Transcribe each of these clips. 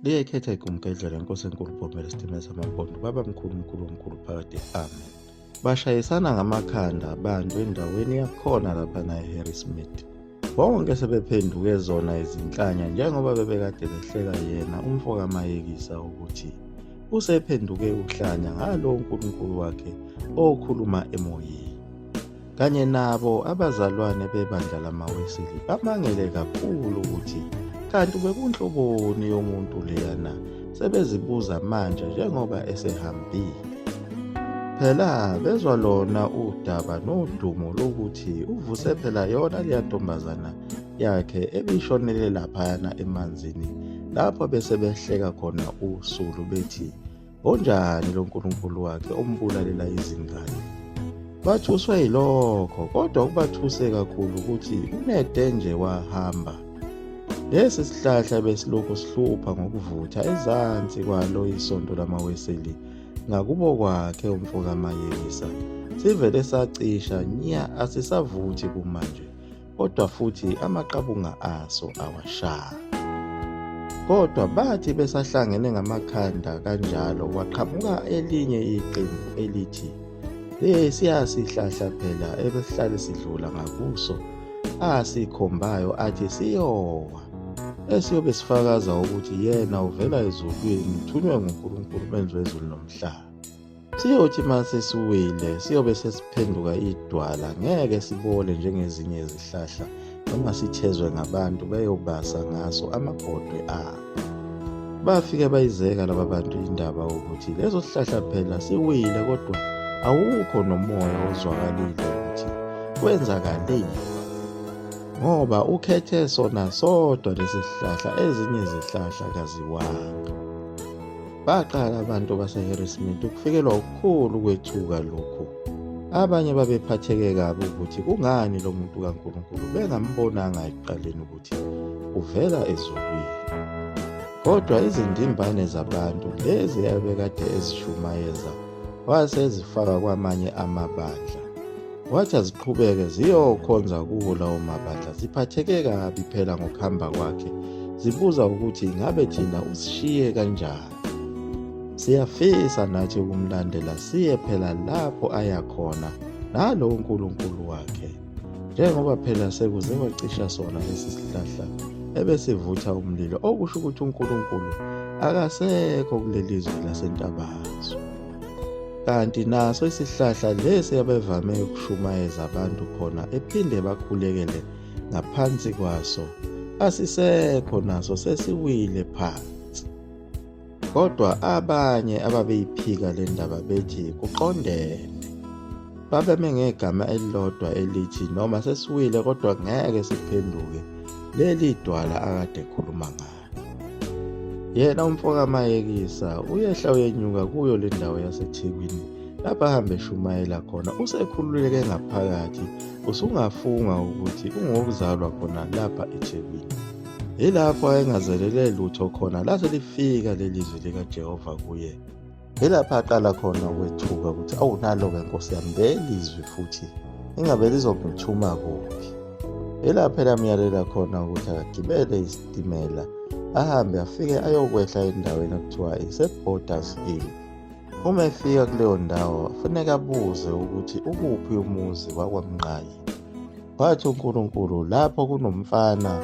Liyekhetha igumgedlela Nkosi enkulu Phomela isitimela samampondo baba mkhulu phakathi amen. Bashayisana ngamakhanda abantu endaweni yakhona laphana eHarrismith. Bonke sebephenduke zona izinhlanya njengoba bebekade behleka yena umfo kaMayekisa ukuthi usephenduke uhlanya ngalo uNkulunkulu wakhe okhuluma emoyeni. Kanye nabo abazalwane bebandla lamaWeseli bamangele kakhulu ukuthi kanti bekunhloboni yomuntu leyana, sebezibuza manje njengoba esehambile. Phela bezwa lona udaba nodumo lokuthi uvuse phela yona leya ntombazana yakhe ebishonele laphayana emanzini lapho bese behleka khona usulu bethi onjani lo nkulunkulu wakhe ombulalela izingane. Bathuswe yilokho kodwa kubathuse kakhulu ukuthi unede nje wahamba. Lesi sihlahla besilokhu sihlupha ngokuvutha ezansi kwalo isonto lamaWeseli ngakubo kwakhe umfo kaMayekisa sivele sacisha nya asisavuthi kumanje, kodwa futhi amaqabunga aso awashaya. Kodwa bathi besahlangene ngamakhanda kanjalo kwaqhamuka elinye iqembu elithi siyasihlahla phela ebesihlale sidlula ngakuso asikhombayo athi siyowa esiyobe sifakaza ukuthi yena uvela ezulwini uthunywe nguNkulunkulu menzi wezulu nomhlaba. Siyothi mase siwile siyobe sesiphenduka idwala ngeke sibole njengezinye izihlahla noma sithezwe ngabantu beyobasa ngaso amabhodwe abo. Bafike bayizeka laba bantu indaba ukuthi lezo sihlahla phela siwile kodwa awukho nomoya ozwakalile ukuthi kwenzakaleni, ngoba ukhethe sona sodwa lesi sihlahla ezinye izihlahla kaziwanga. Baqala abantu baseHarrismith ukufikelwa ukukhulu kwethuka lokhu. Abanye babephatheke kabi ukuthi kungani lo muntu kaNkulunkulu bengambonanga ekuqaleni ukuthi uvela ezulwini. Kodwa izindimbane zabantu lezi abekade ezishumayeza wasezifaka kwamanye amabandla. Wathi aziqhubeke ziyokhonza kuwo lawo mabandla ziphatheke kabi phela ngokuhamba kwakhe, zibuza ukuthi ingabe thina usishiye kanjani. Siyafisa nathi ukumlandela siye phela lapho aya khona nalo uNkulunkulu wakhe, njengoba phela sekuze kwacisha sona lesi sihlahla ebesivutha umlilo, okusho ukuthi uNkulunkulu akasekho kuleli zwe lasentabazwe. Kanti naso isihlahla lesi abevame ukushumayeza abantu khona ephinde bakhulekele ngaphansi kwaso asisekho naso sesiwile phansi. Kodwa abanye ababeyiphika le ndaba bethi kuqondene. Babeme ngegama elilodwa elithi noma sesiwile kodwa ngeke siphenduke leli dwala akade ekhuluma ngalo. Yena umfo kaMayekisa uyehla uyenyuka kuyo le ndawo yaseThekwini lapho ahambe eshumayela khona usekhululeke ngaphakathi, usungafunga ukuthi ungokuzalwa khona lapha eThekwini. Yilapho ayengazelele lutho khona lase lifika lelizwi likaJehova kuye. Yilapho aqala khona ukwethuka ukuthi awunalo-ke Nkosi yami lelizwi futhi ingabe lizomthuma kuphi. Yilapho elamyalela khona ukuthi akagibele isitimela ahambe afike ayokwehla endaweni okuthiwa ise-Borders Hill. Uma efika kuleyo ndawo kufuneka abuze ukuthi ukuphi umuzi wakwaMnqayi. Wathi uNkulunkulu lapho kunomfana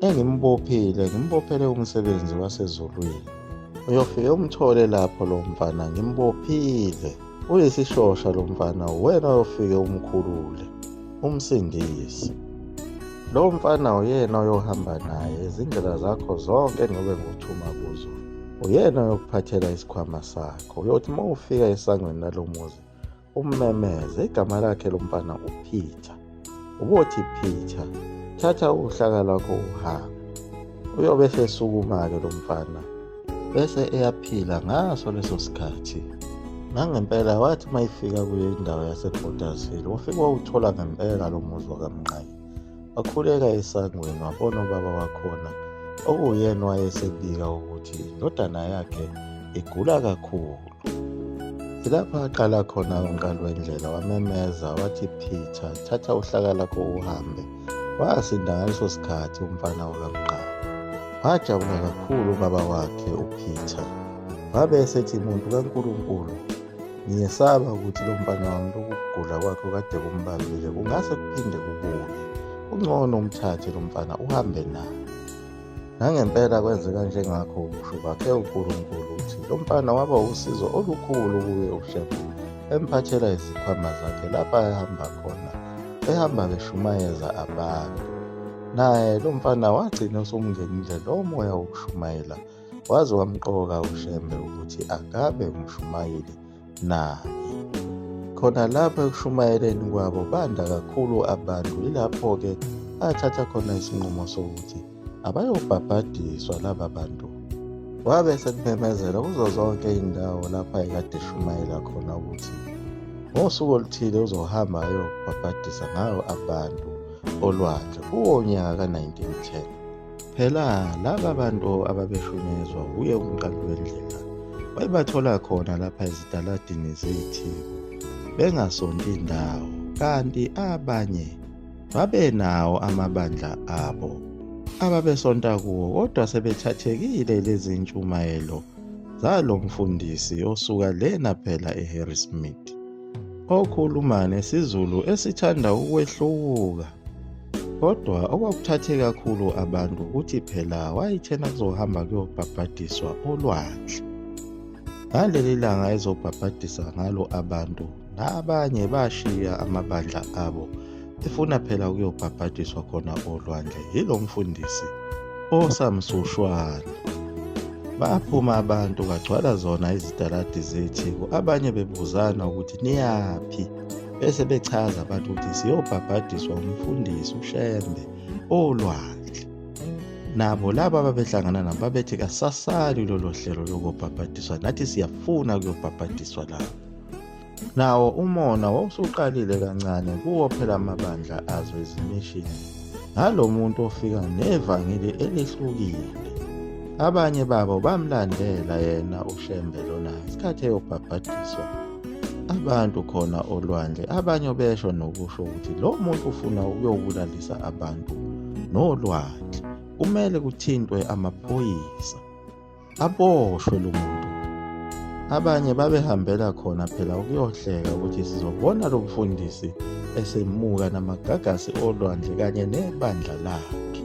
ngimbophele umsebenzi wasezulwini. Uyofike umthole lapho lo mfana ngimbophile. Uyisishosha lo mfana, wena uyofike umkhulule umsindise. Lo mfana uyena oyohamba naye izindlela zakho zonke engiyobe nguthuma kuzo. Uyena oyokuphathela isikhwama sakho. Uyothi uma ufika esangweni nalomuzi ummemeze igama lakhe lo mfana uPeter. Ubothi Peter, thatha uhlaka lwakho uhambe. Uyobe esesukuma-ke lo mfana bese eyaphila ngaso leso sikhathi. Nangempela wathi uma ifika kuyo indawo yase-Borders Hill wafika wawuthola ngempela lo muzi wakaMnqayi. Wakhuleka esangweni wabona ubaba wakhona okuyena wayesebika ukuthi indodana yakhe igula kakhulu. Ilapho aqala khona unkalwendlela wamemeza wathi Peter, thatha uhlaka lakho uhambe. Wasinda ngaleso sikhathi umfana wakaMnqayi. Wajabula kakhulu ubaba wakhe uPeter, wabe esethi muntu kaNkulunkulu, ngiyesaba ukuthi lo mfana wami lokugula kwakhe kade kumbambile kungase kuphinde kubuye. Kungcono umthathe lo mfana uhambe naye. Nangempela kwenzeka njengakho ukusho kwakhe uNkulunkulu ukuthi lo mfana waba usizo olukhulu kuye uShembe, emphathela izikhwama zakhe lapha ehamba khona, ehamba beshumayeza abantu. Naye lo mfana wagcina usumngenile lo moya wokushumayela, waze wamqoka uShembe ukuthi akabe umshumayeli naye. Khona lapho ekushumayeleni kwabo banda kakhulu abantu, ilapho-ke athatha khona isinqumo sokuthi abayobhabhadiswa laba bantu. Wabe sekumemezela kuzo zonke iy'ndawo lapha ekade eshumayela khona ukuthi ngosuku oluthile uzohamba ayobhabhadisa ngayo abantu olwandle kuwo nyaka ka-1910. Phela laba bantu ababeshunyezwa uye umqali wendlela wayebathola khona lapha ezitaladini zethiko bengasonti indawo, kanti abanye babenawo amabandla abo ababesonta kuwo, kodwa sebethathekile lezi ntshumayelo zalo mfundisi osuka lena phela eHarrismith, okhuluma nesiZulu esithanda ukwehluka. Kodwa okwakuthathe kakhulu abantu ukuthi phela wayethena kuzohamba kuyobhabhadiswa olwandle. Ngaleli langa ezobhabhadisa ngalo abantu, nabanye bashiya amabandla abo efuna phela ukuyobhabhadiswa khona olwandle yilo mfundisi osamsushwana. Baphuma abantu bagcwala zona izitaladi zethiko, abanye bebuzana ukuthi niyaphi, bese bechaza abantu ukuthi siyobhabhadiswa umfundisi uShembe olwandle. Nabo laba ababehlangana nabo babethi kasasali lolo hlelo lokubhabhadiswa, nathi siyafuna ukuyobhabhadiswa lapho. Nawo umona wawusuqalile kancane kuwo phela amabandla azo ezimishini, ngalo muntu ofika nevangeli elihlukile. Abanye babo bamlandela yena uShembe lona isikhathi eyobhabhadiswa abantu khona olwandle. Abanye besho nokusho ukuthi lo muntu ufuna ukuyobulalisa abantu nolwandle, kumele kuthintwe amaphoyisa aboshwe lo muntu. Abanye babehambela khona phela ukuyohleka ukuthi sizobona lo mfundisi esemuka namagagasi olwandle kanye nebandla lakhe.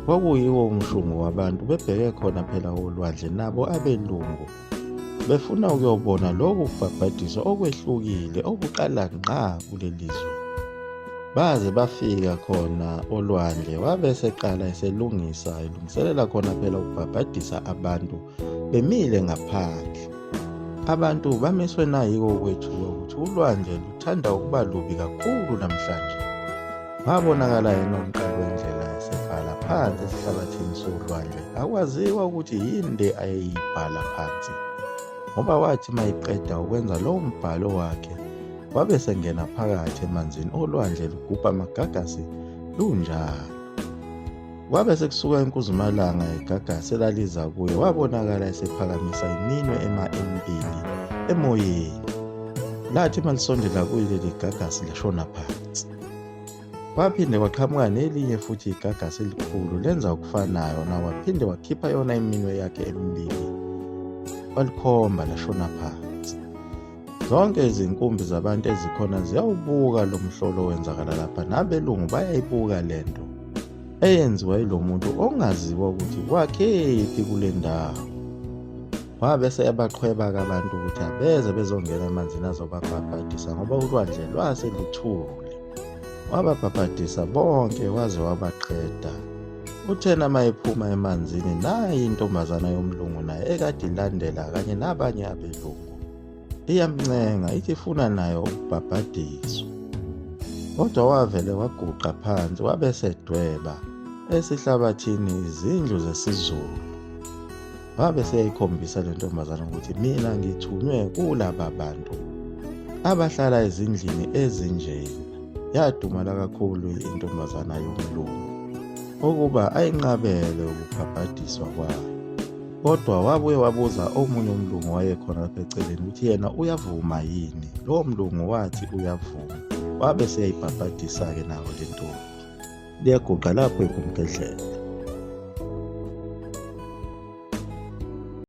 Kwakuyiwo umshungu wabantu bebheke khona phela olwandle, nabo abelungu befuna ukuyobona lokhu kubhabhadiswa okwehlukile okuqala ngqa kulelizwe. Baze bafika khona olwandle, wabe seqala elungiselela khona phela ukubhabhadisa abantu bemile ngaphandle. Abantu bameswe nayiko kwethuka ukuthi ulwandle luthanda ukuba lubi kakhulu namhlanje. Wabonakala yena umqali wendlela esebhala phansi esihlabathini solwandle, akwaziwa ukuthi yini le ayeyibhala phansi, ngoba wathi mayiqeda ukwenza lowo mbhalo wakhe wabe sengena phakathi emanzini olwandle lugubha amagagasi lunjalo. Wabe sekusuka enkuzumalanga igagasi elaliza kuye, wabonakala esephakamisa iminwe embili emoyeni. Lathi malisondela kuyileli gagasi lashona phansi. Waphinde waqhamuka nelinye futhi igagasi elikhulu lenza okufanayo, na waphinde wakhipha yona iminwe yakhe emibili, walikhomba lashona phansi. Zonke izinkumbi zabantu ezikhona ziyawubuka lo mhlolo wenzakala lapha, nabelungu bayayibuka lento eyenziwa yilo muntu ongaziwa ukuthi wakhephi kule ndawo. Wabe seyabaqhweba-ke abantu ukuthi abeze bezongena emanzini azobabhabhadisa, ngoba ulwandle lwaseluthule. Wababhabhadisa bonke waze wabaqeda. Uthena mayephuma emanzini, nayi intombazana yomlungu naye ekade ilandela kanye nabanye abelungu, iyamncenga ithi ifuna nayo ukubhabhadiswa. Kodwa wavele waguqa phansi, wabe sedweba esihlabathini izindlu zesiZulu. Wabe seyayikhombisa le ntombazana ukuthi mina ngithunywe kulaba bantu abahlala ezindlini ezinjena. Yadumala kakhulu intombazana yomlungu ukuba ayinqabele ukubhabhadiswa kwayo. Kodwa wabuye wabuza omunye umlungu wayekhona lapha eceleni ukuthi yena uyavuma yini. Lowo mlungu wathi uyavuma. Wabe seyayibhabhadisa-ke nawo le ntombi. Liyaguqa lapho iGumkedlela.